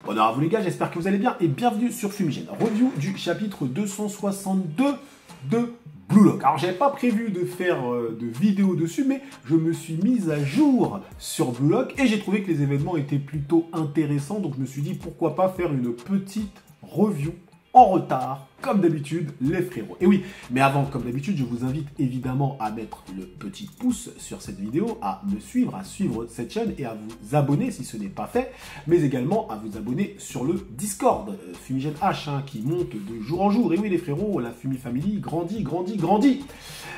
Bonheur à vous les gars, j'espère que vous allez bien et bienvenue sur Fumigène. Review du chapitre 262 de Blue Lock. Alors j'avais pas prévu de faire de vidéo dessus, mais je me suis mise à jour sur Blue Lock et j'ai trouvé que les événements étaient plutôt intéressants, donc je me suis dit pourquoi pas faire une petite review en retard, comme d'habitude, les frérots. Et oui, mais avant, comme d'habitude, je vous invite évidemment à mettre le petit pouce sur cette vidéo, à me suivre, à suivre cette chaîne et à vous abonner si ce n'est pas fait, mais également à vous abonner sur le Discord, Fumigène H, qui monte de jour en jour. Et oui, les frérots, la Fumi Family grandit, grandit, grandit.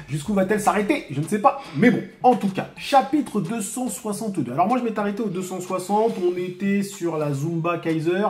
Jusqu'où va-t-elle s'arrêter? Je ne sais pas. Mais bon, en tout cas, chapitre 262. Alors moi, je m'étais arrêté au 260. On était sur la Zumba Kaiser,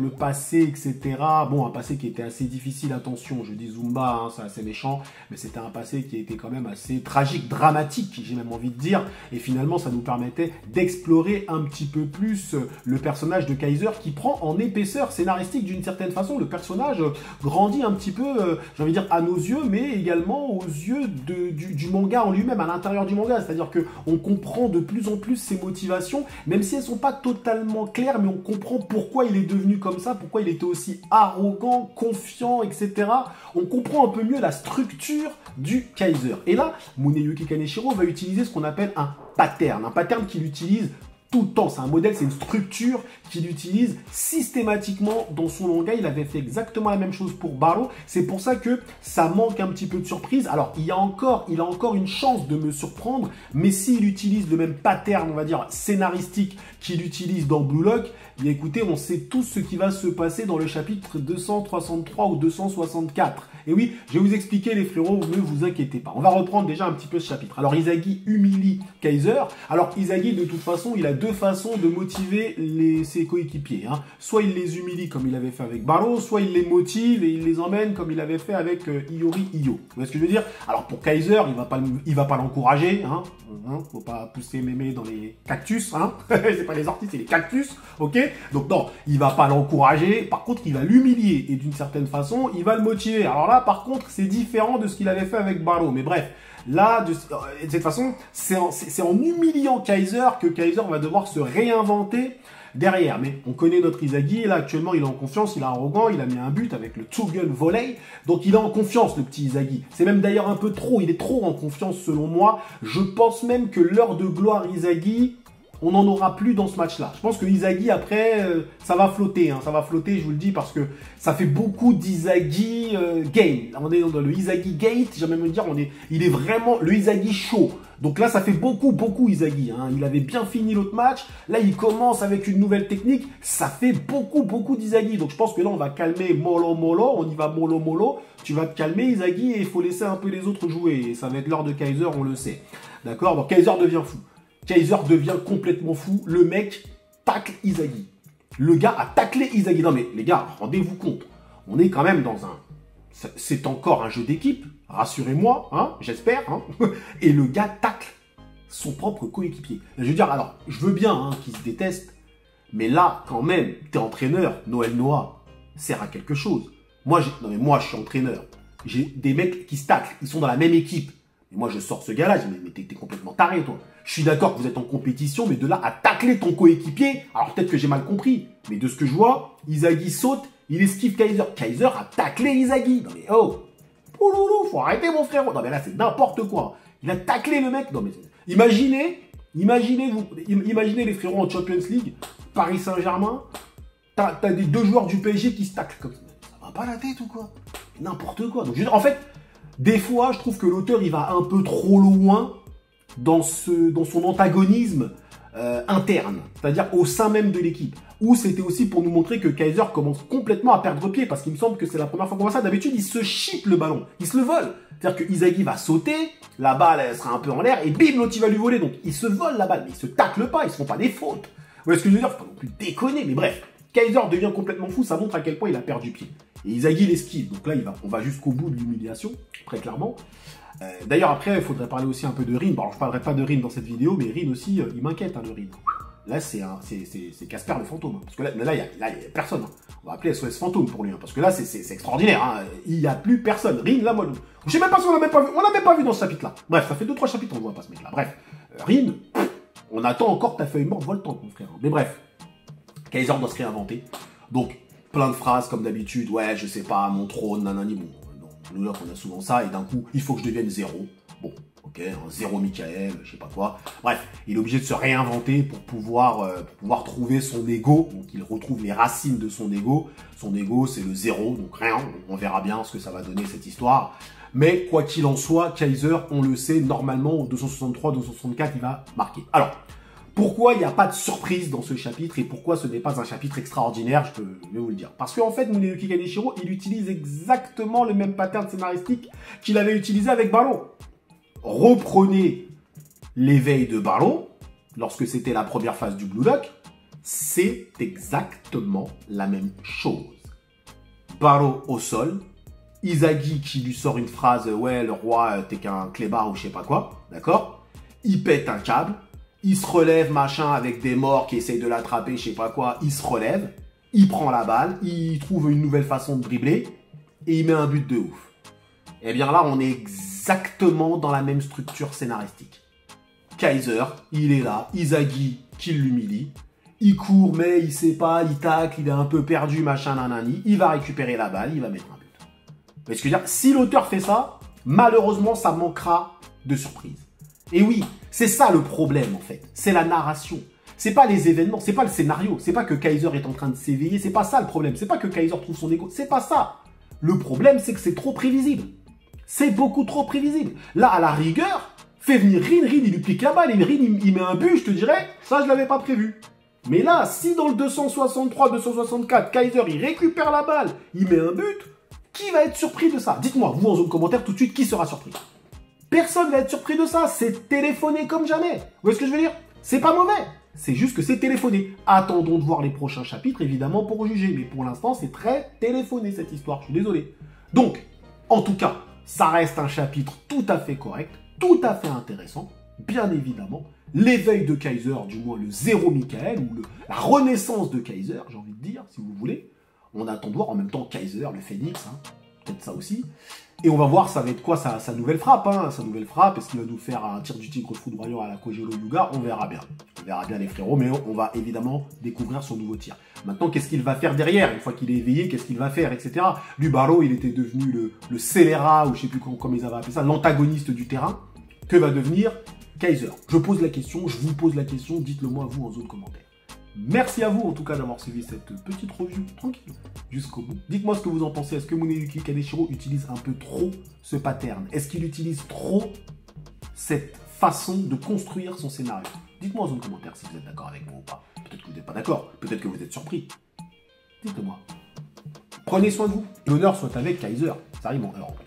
le passé, etc. Bon, un passé qui était assez difficile, attention, je dis Zumba, c'est assez méchant, mais c'était un passé qui était quand même assez tragique, dramatique, j'ai même envie de dire, et finalement, ça nous permettait d'explorer un petit peu plus le personnage de Kaiser qui prend en épaisseur scénaristique d'une certaine façon. Le personnage grandit un petit peu, j'ai envie de dire, à nos yeux, mais également aux yeux du manga en lui-même, à l'intérieur du manga, c'est-à-dire qu'on comprend de plus en plus ses motivations, même si elles ne sont pas totalement claires, mais on comprend pourquoi il est devenu comme ça, pourquoi il était aussi arrogant, confiant, etc. On comprend un peu mieux la structure du Kaiser. Et là, Muneyuki Kaneshiro va utiliser ce qu'on appelle un pattern qu'il utilise tout le temps. C'est un modèle, c'est une structure qu'il utilise systématiquement dans son manga. Il avait fait exactement la même chose pour Barreau. C'est pour ça que ça manque un petit peu de surprise. Alors, il a encore une chance de me surprendre, mais s'il utilise le même pattern, on va dire, scénaristique qu'il utilise dans Blue Lock, bien écoutez, on sait tous ce qui va se passer dans le chapitre 263 ou 264. Et oui, je vais vous expliquer les frérots, ne vous inquiétez pas. On va reprendre déjà un petit peu ce chapitre. Alors, Izagi humilie Kaiser. Alors, Izagi, de toute façon, il a deux façons de motiver ses coéquipiers. Soit il les humilie comme il avait fait avec Barreau, soit il les motive et il les emmène comme il avait fait avec Iori Iyo. Vous voyez ce que je veux dire? Alors, pour Kaiser, il va pas l'encourager. Faut pas pousser mémé dans les cactus. C'est pas les orties, c'est les cactus. Ok? Donc non, il va pas l'encourager. Par contre, il va l'humilier et d'une certaine façon, il va le motiver. Alors là, par contre, c'est différent de ce qu'il avait fait avec Barreau. Mais bref, là, de cette façon, c'est en humiliant Kaiser que Kaiser va devoir se réinventer derrière. Mais on connaît notre Izagi. Là, actuellement, il est en confiance, il est arrogant, il a mis un but avec le two-gun volley. Donc, il est en confiance, le petit Izagi. C'est même d'ailleurs un peu trop. Il est trop en confiance, selon moi. Je pense même que l'heure de gloire Izagi, on n'en aura plus dans ce match-là. Je pense que Izagi, après, ça va flotter. Ça va flotter, je vous le dis, parce que ça fait beaucoup d'Izagi game. On est dans le Izagi gate, j'aime même dire, il est vraiment le Izagi chaud. Donc là, ça fait beaucoup Izagi. Il avait bien fini l'autre match. Là, il commence avec une nouvelle technique. Ça fait beaucoup d'Izagi. Donc je pense que là, on va calmer Molo. On y va Molo. Tu vas te calmer, Izagi, et il faut laisser un peu les autres jouer. Et ça va être l'heure de Kaiser, on le sait. D'accord? Donc Kaiser devient fou. Kaiser devient complètement fou. Le mec tacle Izagi. Le gars a taclé Izagi. Non mais les gars, rendez-vous compte. On est quand même dans un... C'est encore un jeu d'équipe. Rassurez-moi, j'espère. Et le gars tacle son propre coéquipier. Je veux dire, alors, je veux bien qu'ils se détestent. Mais là, quand même, t'es entraîneur. Noël Noah sert à quelque chose. Moi, je suis entraîneur. J'ai des mecs qui se taclent. Ils sont dans la même équipe. Et moi, je sors ce gars-là, je dis, mais t'es complètement taré, toi. Je suis d'accord que vous êtes en compétition, mais de là à tacler ton coéquipier, alors peut-être que j'ai mal compris, mais de ce que je vois, Izagi saute, il esquive Kaiser. Kaiser a taclé Izagi. Non mais oh, faut arrêter mon frérot. Non mais là, c'est n'importe quoi. Il a taclé le mec. Non mais imaginez les frérots en Champions League, Paris Saint-Germain, t'as des deux joueurs du PSG qui se taclent comme ça. Ça va pas la tête ou quoi? N'importe quoi. Donc en fait, des fois, je trouve que l'auteur, il va un peu trop loin dans son antagonisme interne, c'est-à-dire au sein même de l'équipe, où c'était aussi pour nous montrer que Kaiser commence complètement à perdre pied, parce qu'il me semble que c'est la première fois qu'on voit ça. D'habitude, il se chip le ballon, il se le vole. C'est-à-dire que Izagi va sauter, la balle, elle sera un peu en l'air, et bim, l'autre, il va lui voler. Donc, il se vole la balle, mais il se tacle pas, ils se font pas des fautes. Vous voyez ce que je veux dire? Faut pas non plus déconner, mais bref. Kaiser devient complètement fou, ça montre à quel point il a perdu pied. Et Izagi l'esquive, donc là, on va jusqu'au bout de l'humiliation, très clairement. D'ailleurs, après, il faudrait parler aussi un peu de Rin. Bon, alors, je parlerai pas de Rin dans cette vidéo, mais Rin aussi, il m'inquiète, le Rin. Là, c'est Casper le fantôme. Parce que là, il y a personne. On va appeler SOS fantôme pour lui. Parce que là, c'est extraordinaire. Il n'y a plus personne. Rin, là, moi, je sais même pas si on l'a même pas vu. On l'a même pas vu dans ce chapitre-là. Bref, ça fait 2-3 chapitres, on voit pas ce mec-là. Bref, Rin, on attend encore ta feuille morte voltante, mon frère. Mais bref. Kaiser doit se réinventer. Donc, plein de phrases comme d'habitude. Ouais, je sais pas, mon trône, nanani. Bon, dans New York, on a souvent ça. Et d'un coup, il faut que je devienne zéro. Bon, ok, un zéro Michael, je sais pas quoi. Bref, il est obligé de se réinventer pour pouvoir trouver son ego. Donc, il retrouve les racines de son ego. Son ego, c'est le zéro. Donc, rien. On verra bien ce que ça va donner, cette histoire. Mais quoi qu'il en soit, Kaiser, on le sait, normalement, au 263, 264, il va marquer. Alors, pourquoi il n'y a pas de surprise dans ce chapitre et pourquoi ce n'est pas un chapitre extraordinaire, je vais vous le dire. Parce qu'en fait, Muneyuki Kaneshiro, il utilise exactement le même pattern scénaristique qu'il avait utilisé avec Ballon. Reprenez l'éveil de Ballon, lorsque c'était la première phase du Blue Lock, c'est exactement la même chose. Ballon au sol, Izagi qui lui sort une phrase « Ouais, le roi, t'es qu'un clébard ou je sais pas quoi », d'accord? Il pète un câble, il se relève, machin, avec des morts qui essayent de l'attraper, je sais pas quoi, il se relève, il prend la balle, il trouve une nouvelle façon de dribbler, et il met un but de ouf. Eh bien là, on est exactement dans la même structure scénaristique. Kaiser, il est là, Izagi qui l'humilie, il court, mais il sait pas, il tacle, il est un peu perdu, machin, nanani, il va récupérer la balle, il va mettre un but. Vous voyez ce que je veux dire? Si l'auteur fait ça, malheureusement, ça manquera de surprise. Et oui, c'est ça le problème en fait. C'est la narration. C'est pas les événements, c'est pas le scénario. C'est pas que Kaiser est en train de s'éveiller. C'est pas ça le problème. C'est pas que Kaiser trouve son ego. C'est pas ça. Le problème, c'est que c'est trop prévisible. C'est beaucoup trop prévisible. Là, à la rigueur, fais venir Rin, il lui pique la balle. Et Rin, il met un but, je te dirais, ça, je l'avais pas prévu. Mais là, si dans le 263, 264, Kaiser, il récupère la balle, il met un but, qui va être surpris de ça? Dites-moi, vous en zone commentaire, tout de suite, qui sera surpris? Personne va être surpris de ça, c'est téléphoné comme jamais. Vous voyez ce que je veux dire? C'est pas mauvais, c'est juste que c'est téléphoné. Attendons de voir les prochains chapitres, évidemment, pour juger. Mais pour l'instant, c'est très téléphoné, cette histoire, je suis désolé. Donc, en tout cas, ça reste un chapitre tout à fait correct, tout à fait intéressant, bien évidemment. L'éveil de Kaiser, du moins le zéro Michael, ou la renaissance de Kaiser, j'ai envie de dire, si vous voulez. On attend de voir en même temps Kaiser, le Phénix, hein, peut-être ça aussi. Et on va voir ça va être quoi sa nouvelle frappe, hein, sa nouvelle frappe. Est-ce qu'il va nous faire un tir du tigre foudroyant à la Kojiro Yuga? On verra bien. On verra bien les frérots, mais on va évidemment découvrir son nouveau tir. Maintenant, qu'est-ce qu'il va faire derrière? Une fois qu'il est éveillé, qu'est-ce qu'il va faire, etc. Lui, Barrow, il était devenu le scélérat, ou je sais plus comment ils avaient appelé ça, l'antagoniste du terrain. Que va devenir Kaiser? Je pose la question, je vous pose la question, dites-le moi vous en zone commentaire. Merci à vous en tout cas d'avoir suivi cette petite review tranquille jusqu'au bout. Dites-moi ce que vous en pensez. Est-ce que Muneyuki Kaneshiro utilise un peu trop ce pattern? Est-ce qu'il utilise trop cette façon de construire son scénario? Dites-moi en zone commentaire si vous êtes d'accord avec moi ou pas. Peut-être que vous n'êtes pas d'accord. Peut-être que vous êtes surpris. Dites-le moi. Prenez soin de vous. Et l'honneur soit avec Kaiser. Ça arrive en heure en plus.